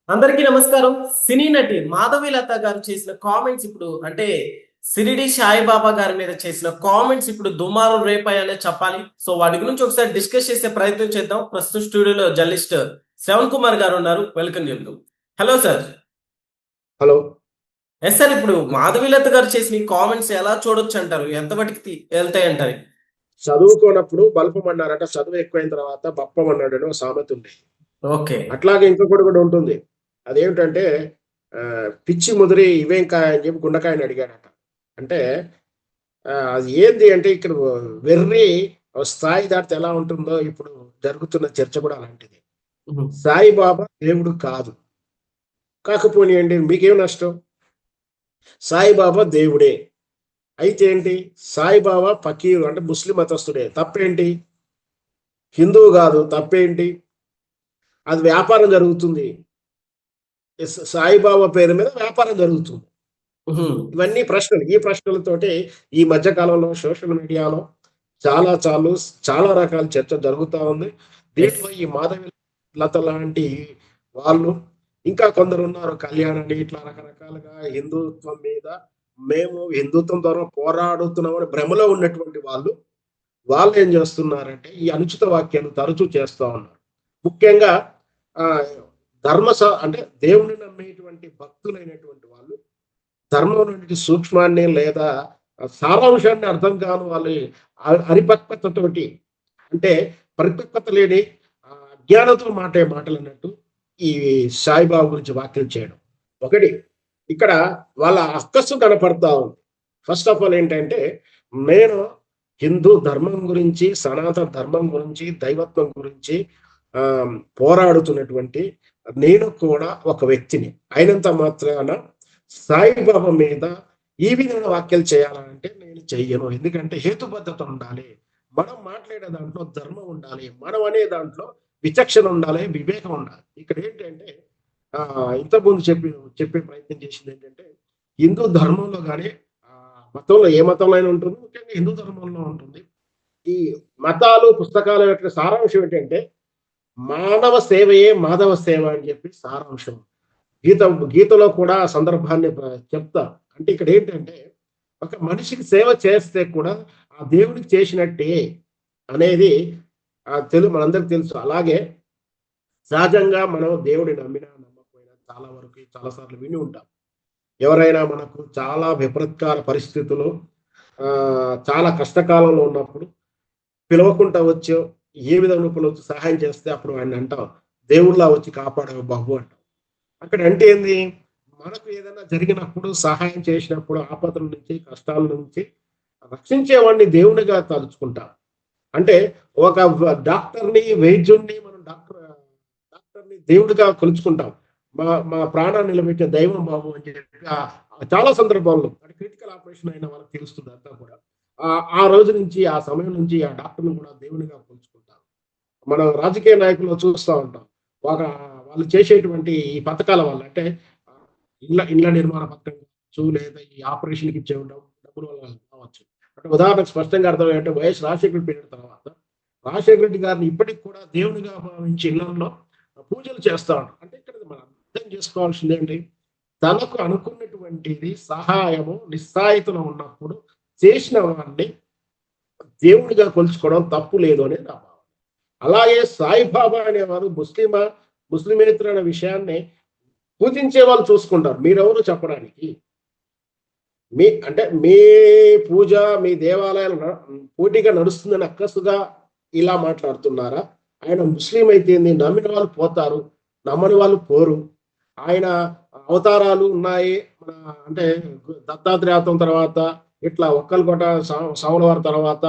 అందరికీ నమస్కారం. సినీ నటి మాధవీలత గారు చేసిన కామెంట్స్ ఇప్పుడు అంటే షిరిడి సాయిబాబా గారి మీద చేసిన కామెంట్స్ ఇప్పుడు దుమారం రేపాయనే చెప్పాలి. సో వాటి గురించి ఒకసారి డిస్కస్ చేసే ప్రయత్నం చేద్దాం. ప్రస్తుతం స్టూడియోలో జర్నలిస్ట్ శ్రవణ్ కుమార్ గారు ఉన్నారు. వెల్కమ్ చెప్దాం. Hello sir. Hello. Yes sir. ఇప్పుడు మాధవీలత గారు చేసిన ఈ కామెంట్స్ ఎలా చూడొచ్చు అంటారు? ఎంత మటుకు వెళ్తాయి అంటారు? చదువుకోనప్పుడు బల్పమన్నారట, చదువు ఎక్కువైన తర్వాత బప్పమన్నాడని ఒక సామెత ఉంది. ఓకే. అట్లాగే ఇంకొకటి కూడా ఉంటుంది. అదేమిటంటే పిచ్చి ముదిరి ఇవేం కాయ అని చెప్పి గుండకాయని అడిగాడట. అంటే అది ఏంది అంటే ఇక్కడ వెర్రి స్థాయి దాటితే ఎలా ఉంటుందో ఇప్పుడు జరుగుతున్న చర్చ కూడా అలాంటిది. సాయిబాబా దేవుడు కాదు, కాకపోనియండి మీకేం నష్టం? సాయిబాబా దేవుడే అయితే ఏంటి? సాయిబాబా ఫకీరు అంటే ముస్లిం మతస్థుడే, తప్పేంటి? హిందువు కాదు, తప్పేంటి? అది వ్యాపారం జరుగుతుంది. సాయిబాబా పేరు మీద వ్యాపారం జరుగుతుంది. ఇవన్నీ ప్రశ్నలు. ఈ ప్రశ్నలతోటి ఈ మధ్య కాలంలో సోషల్ మీడియాలో చాలా రకాల చర్చ జరుగుతూ ఉంది. దీంట్లో ఈ మాధవి లత లాంటి వాళ్ళు, ఇంకా కొందరు ఉన్నారు, కళ్యాణ్ ఇట్లా రకరకాలుగా హిందుత్వం మీద మేము హిందుత్వం ద్వారా పోరాడుతున్నామని భ్రమలో ఉన్నటువంటి వాళ్ళు ఏం చేస్తున్నారంటే ఈ అనుచిత వాక్యాలు తరచూ చేస్తూ ఉన్నారు. ముఖ్యంగా అంటే దేవుని నమ్మేటువంటి భక్తులైనటువంటి వాళ్ళు ధర్మం నుండి సూక్ష్మాన్ని లేదా సారాంశాన్ని అర్థం కాని వాళ్ళు అరిపక్వతతోటి, అంటే పరిపక్వత లేని అజ్ఞానంతో మాటలు అన్నట్టు ఈ సాయిబాబా గురించి వ్యాఖ్యలు చేయడం ఒకటి. ఇక్కడ వాళ్ళ అక్కసు కనపడతా ఉంది. ఫస్ట్ ఆఫ్ ఆల్ ఏంటంటే, నేను హిందూ ధర్మం గురించి, సనాతన ధర్మం గురించి, దైవత్వం గురించి పోరాడుతున్నటువంటి నేను కూడా ఒక వ్యక్తిని అయినంత మాత్రాన సాయిబాబా మీద ఈ విధంగా వ్యాఖ్యలు చేయాలంటే నేను చెయ్యను. ఎందుకంటే హేతుబద్ధత ఉండాలి, మనం మాట్లాడే దాంట్లో ధర్మం ఉండాలి, మనం అనే దాంట్లో విచక్షణ ఉండాలి, వివేకం ఉండాలి. ఇక్కడ ఏంటంటే ఇంతకుముందు చెప్పే ప్రయత్నం చేసింది ఏంటంటే, హిందూ ధర్మంలో కానీ మతంలో ఏ మతంలో అయినా ఉంటుంది, ముఖ్యంగా హిందూ ధర్మంలో ఉంటుంది. ఈ మతాలు పుస్తకాల యొక్క సారాంశం ఏంటంటే మానవ సేవయే మాధవ సేవ అని చెప్పి సారాంశం. గీతలో కూడా ఆ సందర్భాన్ని చెప్తా. అంటే ఇక్కడ ఏంటంటే, ఒక మనిషికి సేవ చేస్తే కూడా ఆ దేవుడికి చేసినట్టే అనేది మనందరికి తెలుసు. అలాగే సహజంగా మనం దేవుడి నమ్మినా నమ్మకపోయినా చాలా వరకు చాలాసార్లు విని ఉంటాం. ఎవరైనా మనకు చాలా విపత్కర పరిస్థితులు, చాలా కష్టకాలంలో ఉన్నప్పుడు పిలవకుండా వచ్చో ఏ విధంగా పిలవచ్చు సహాయం చేస్తే అప్పుడు ఆయన అంటాం, దేవుళ్ళ వచ్చి కాపాడవు బాబు అంటాం. అక్కడ అంటే ఏంది? మనకు ఏదైనా జరిగినప్పుడు, సహాయం చేసినప్పుడు, ఆపదల నుంచి, కష్టాల నుంచి రక్షించేవాడిని దేవునిగా తలుచుకుంటాం. అంటే ఒక డాక్టర్ని, వైద్యుడిని మనం డాక్టర్ని దేవుడిగా కొలుచుకుంటాం. మా ప్రాణాన్ని నిలబెట్టే దైవం బాబు అని చెప్పి చాలా సందర్భాల్లో, అంటే క్రిటికల్ ఆపరేషన్ అయిన వాళ్ళకి తెలుస్తుంది అంతా కూడా. ఆ రోజు నుంచి, ఆ సమయం నుంచి ఆ డాక్టర్ని కూడా దేవునిగా కొలుచుకుంటాం. మనం రాజకీయ నాయకులు చూస్తూ ఉంటాం. వాళ్ళు చేసేటువంటి ఈ పథకాల వల్ల, అంటే ఇండ్ల నిర్మాణ పథకం కావచ్చు, లేదా ఈ ఆపరేషన్కి ఇచ్చే డబ్బుల వల్ల కావచ్చు. అంటే ఉదాహరణకు స్పష్టంగా అర్థమయ్యేంటే, వైఎస్ రాజశేఖర పీరియడ్ తర్వాత రాజశేఖర రెడ్డి గారిని ఇప్పటికి కూడా దేవునిగా భావించి ఇళ్లలో పూజలు చేస్తా ఉంటారు. అంటే ఇక్కడ మనం అర్థం చేసుకోవాల్సింది ఏంటి? తనకు అనుకున్నటువంటిది సహాయము నిస్సాయితలో ఉన్నప్పుడు చేసిన వాడిని దేవుడిగా కొలుచుకోవడం తప్పు లేదు అనేది నా భావన. అలాగే సాయిబాబా అనేవారు ముస్లిమేతర అనే విషయాన్ని పూజించే వాళ్ళు చూసుకుంటారు. మీరెవరు చెప్పడానికి? మీ పూజ, మీ దేవాలయాలు పోటీగా నడుస్తుందని అక్కసుగా ఇలా మాట్లాడుతున్నారా? ఆయన ముస్లిం అయితే నమ్మిన వాళ్ళు పోతారు, నమ్మని వాళ్ళు పోరు. ఆయన అవతారాలు ఉన్నాయి, అంటే దత్తాత్రేయత్వం తర్వాత, ఇట్లా ఒక్కలకోట సాములవారి తర్వాత,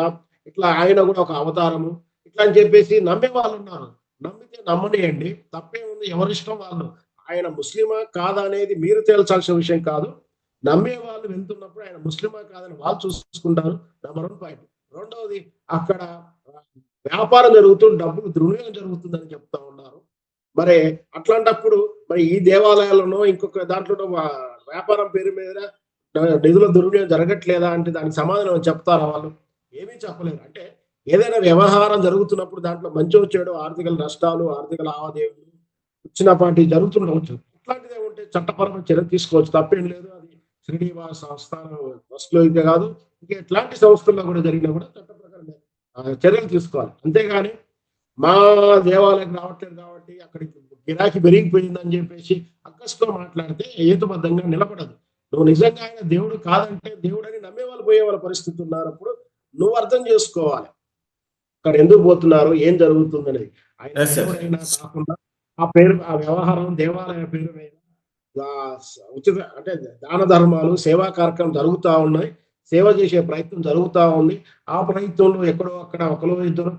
ఇట్లా ఆయన కూడా ఒక అవతారము, ఇట్లా అని చెప్పేసి నమ్మే వాళ్ళు ఉన్నారు. నమ్మితే నమ్మనియండి, తప్పే ఉంది, ఎవరిష్టం వాళ్ళు. ఆయన ముస్లిమా కాదా అనేది మీరు తేల్చాల్సిన విషయం కాదు. నమ్మే వాళ్ళు వెళ్తున్నప్పుడు ఆయన ముస్లిమా కాదని వాళ్ళు చూసుకుంటారు. Number 1 point. రెండవది, అక్కడ వ్యాపారం జరుగుతుంది, డబ్బులు దుర్వినియోగం జరుగుతుందని చెప్తా ఉన్నారు. మరి అట్లాంటప్పుడు మరి ఈ దేవాలయాలను ఇంకొక దాంట్లో వ్యాపారం పేరు మీద నిధుల దుర్వినియోగం జరగట్లేదా అంటే దానికి సమాధానం చెప్తారా వాళ్ళు? ఏమీ చెప్పలేరు. అంటే ఏదైనా వ్యవహారం జరుగుతున్నప్పుడు దాంట్లో మంచి వచ్చేడు, ఆర్థిక నష్టాలు, ఆర్థిక లావాదేవీలు చిన్నపాటి జరుగుతుండవచ్చు. చట్టపరమైన చర్య తీసుకోవచ్చు, తప్పేం లేదు. అది షిరిడి సంస్థానం ట్రస్ట్‌లో ఇంకా కాదు, ఇంకా ఎట్లాంటి సంస్థల్లో కూడా జరిగినా కూడా చట్ట ప్రకారం చర్యలు తీసుకోవాలి. అంతేగాని మా దేవాలయం రావట్లేదు కాబట్టి అక్కడికి గిరాకీ పెరిగిపోయిందని చెప్పేసి అక్కసుతో మాట్లాడితే హేతుబద్ధంగా నిలబడదు. నువ్వు నిజంగా ఆయన దేవుడు కాదంటే దేవుడని నమ్మేవాళ్ళు పోయేవాళ్ళ పరిస్థితి ఉన్నప్పుడు నువ్వు అర్థం చేసుకోవాలి. అక్కడ ఎందుకు పోతున్నారు? ఏం జరుగుతుందనేది. ఆయన ఎస్ సార్. దేవుడైనా కాకుండా ఆ పేరు, ఆ వ్యవహారం దేవాలయ పేరు మీద ఉచిత అంటే దాన ధర్మాలు, సేవా కార్యక్రమం జరుగుతా ఉన్నాయి. సేవ చేసే ప్రయత్నం జరుగుతా ఉంది. ఆ ప్రయత్నంలో ఎక్కడో అక్కడ ఒకలో ఇద్దరు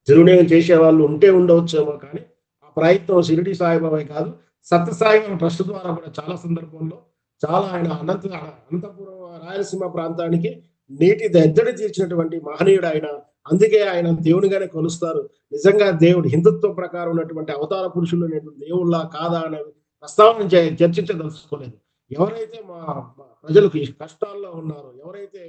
దుర్వినియోగం చేసేవాళ్ళు ఉంటే ఉండవచ్చేమో కానీ, ఆ ప్రయత్నం షిరిడి సాయిబాబా కాదు, సత్యసాయిబాబా ట్రస్ట్ ద్వారా కూడా చాలా సందర్భంలో చాలా ఆయన అనంతపురం రాయలసీమ ప్రాంతానికి నీటి ఎద్దడి తీర్చినటువంటి మహనీయుడు ఆయన. అందుకే ఆయన దేవునిగానే కొలుస్తారు. నిజంగా దేవుడు హిందుత్వం ప్రకారం ఉన్నటువంటి అవతార పురుషులు అనేటువంటి దేవుళ్ళా కాదా అనే ప్రస్తావన చర్చించదలుచుకోలేదు. ఎవరైతే మా మా ప్రజలకు ఈ కష్టాల్లో ఉన్నారో, ఎవరైతే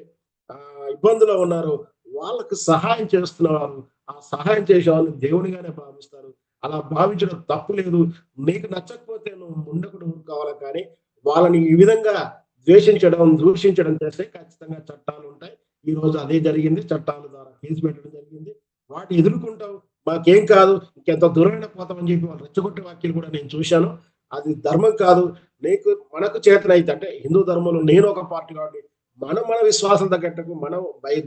ఇబ్బందులో ఉన్నారో వాళ్ళకు సహాయం చేస్తున్నవారు, ఆ సహాయం చేసే వాళ్ళని దేవునిగానే భావిస్తారు. అలా భావించడం తప్పు లేదు. నీకు నచ్చకపోతే నువ్వు ఉండకుండా ఊరుకోవాలి కానీ, వాళ్ళని ఈ విధంగా ద్వేషించడం, దూషించడం చేస్తే ఖచ్చితంగా చట్టాలుంటాయి. ఈరోజు అదే జరిగింది. చట్టాల ద్వారా కేసు పెట్టడం జరిగింది. వాటిని ఎదుర్కొంటాం. మాకేం కాదు, ఇంకెంత దూరమైన పోతామని చెప్పి వాళ్ళు రెచ్చగొట్టే వాక్యాలు కూడా నేను చూశాను. అది ధర్మం కాదు. మనకు చేతనైతే అంటే హిందూ ధర్మంలో నేను ఒక పార్టీ కాబట్టి మన విశ్వాసం తగ్గట్టుకు మనం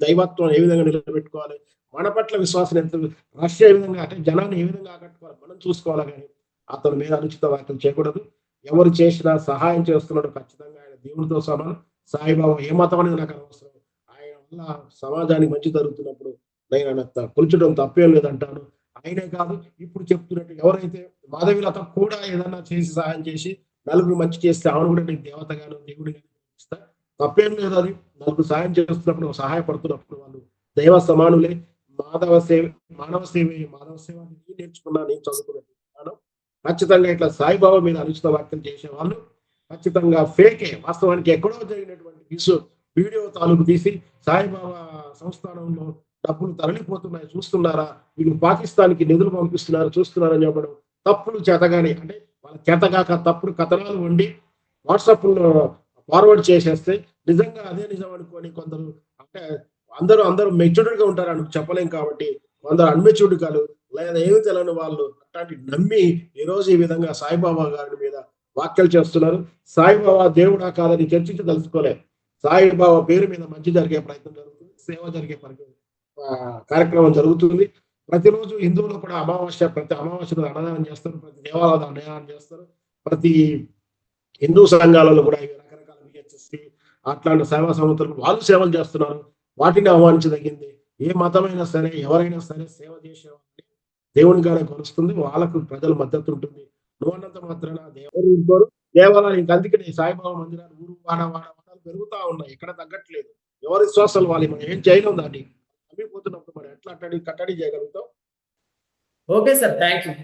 దైవత్వం ఏ విధంగా నిలబెట్టుకోవాలి, మన పట్ల విశ్వాసం ఎంత రష్యా ఏ విధంగా అంటే జనాన్ని ఏ విధంగా ఆకట్టుకోవాలి మనం చూసుకోవాలి కానీ అతని మీద అనుచిత వ్యాఖ్యలు చేయకూడదు. ఎవరు చేసినా సహాయం చేస్తున్నాడు ఖచ్చితంగా ఆయన దేవునితో సమానం. సాయిబాబా ఏ మతం అనేది నాకు అనవసరం. ఆయన వల్ల సమాజానికి మంచి జరుగుతున్నప్పుడు నేను ఆయన కొలిచడం తప్పేం లేదంటాను. ఆయనే కాదు, ఇప్పుడు చెప్తున్నట్టు ఎవరైతే మాధవీలత కూడా ఏదన్నా చేసి సహాయం చేసి నలుగురు మంచి చేస్తే ఆమెను కూడా నేను దేవతగాను దేవుడిగాను ఇస్తా, తప్పేం లేదు. అది నలుగురు సాయం చేస్తున్నప్పుడు సహాయపడుతున్నప్పుడు వాళ్ళు దైవ సమానులే. మాధవ సేవ మానవ సేవే మాధవ సేవ అని నేను నేర్చుకున్నా, నేను చదువుకున్నాను. ఖచ్చితంగా ఇట్లా సాయిబాబా మీద అనుచిత వ్యాఖ్యలు చేసేవాళ్ళు ఖచ్చితంగా ఫేకే. వాస్తవానికి ఎక్కడో జరిగినటువంటి వీడియో తాలూకు తీసి సాయిబాబా సంస్థానంలో డబ్బులు తరలిపోతున్నాయి చూస్తున్నారా, వీళ్ళు పాకిస్తాన్కి నిధులు పంపిస్తున్నారు చూస్తున్నారని చెప్పడం తప్పులు చేతగాని అంటే వాళ్ళ చేతగాక తప్పుడు కథనాలు వండి వాట్సాప్లో ఫార్వర్డ్ చేసేస్తే నిజంగా అదే నిజం అనుకోని కొందరు అంటే అందరూ మెచ్యూర్డ్ గా ఉంటారు అని చెప్పలేం కాబట్టి కొందరు అన్మెచ్యూర్డ్ కాదు లేదా ఏమి తెలియని వాళ్ళు అట్లాంటి నమ్మి ఈ రోజు ఈ విధంగా సాయిబాబా గారి మీద వ్యాఖ్యలు చేస్తున్నారు. సాయిబాబా దేవుడా కాదని చర్చించదలుచుకోలే. సాయిబాబా పేరు మీద మంచి జరిగే ప్రయత్నం జరుగుతుంది, సేవ జరిగే కార్యక్రమం జరుగుతుంది. ప్రతిరోజు హిందువులు కూడా ప్రతి అమావాస్య అన్నదానం చేస్తారు, ప్రతి దేవాలయాలు అన్నదానం చేస్తారు, ప్రతి హిందూ సంఘాలలో కూడా రకరకాల విహెచ్ఎస్సి అట్లాంటి సేవా సంస్థలు వాళ్ళు సేవలు చేస్తున్నారు. వాటిని ఆహ్వానించదగింది. ఏ మతమైనా సరే ఎవరైనా సరే సేవ చేసేవాళ్ళని దేవునిగానే కొలుస్తుంది. వాళ్ళకు ప్రజల మద్దతు ఉంటుంది. నువ్వన్నంత మాత్రాన దేవుడు ఇంకోరు దేవాలయం ఇంకా అందుకని సాయిబాబా మందిరాలు ఊరు వాడాలు పెరుగుతా ఉన్నాయి, ఎక్కడ తగ్గట్లేదు. ఎవరి విశ్వాసాలు వాళ్ళు మనం ఏం చేయలేం. దాన్ని అమ్మిపోతున్నప్పుడు మనం ఎట్లా కట్టడి చేయగలుగుతాం? Okay sir, thank you.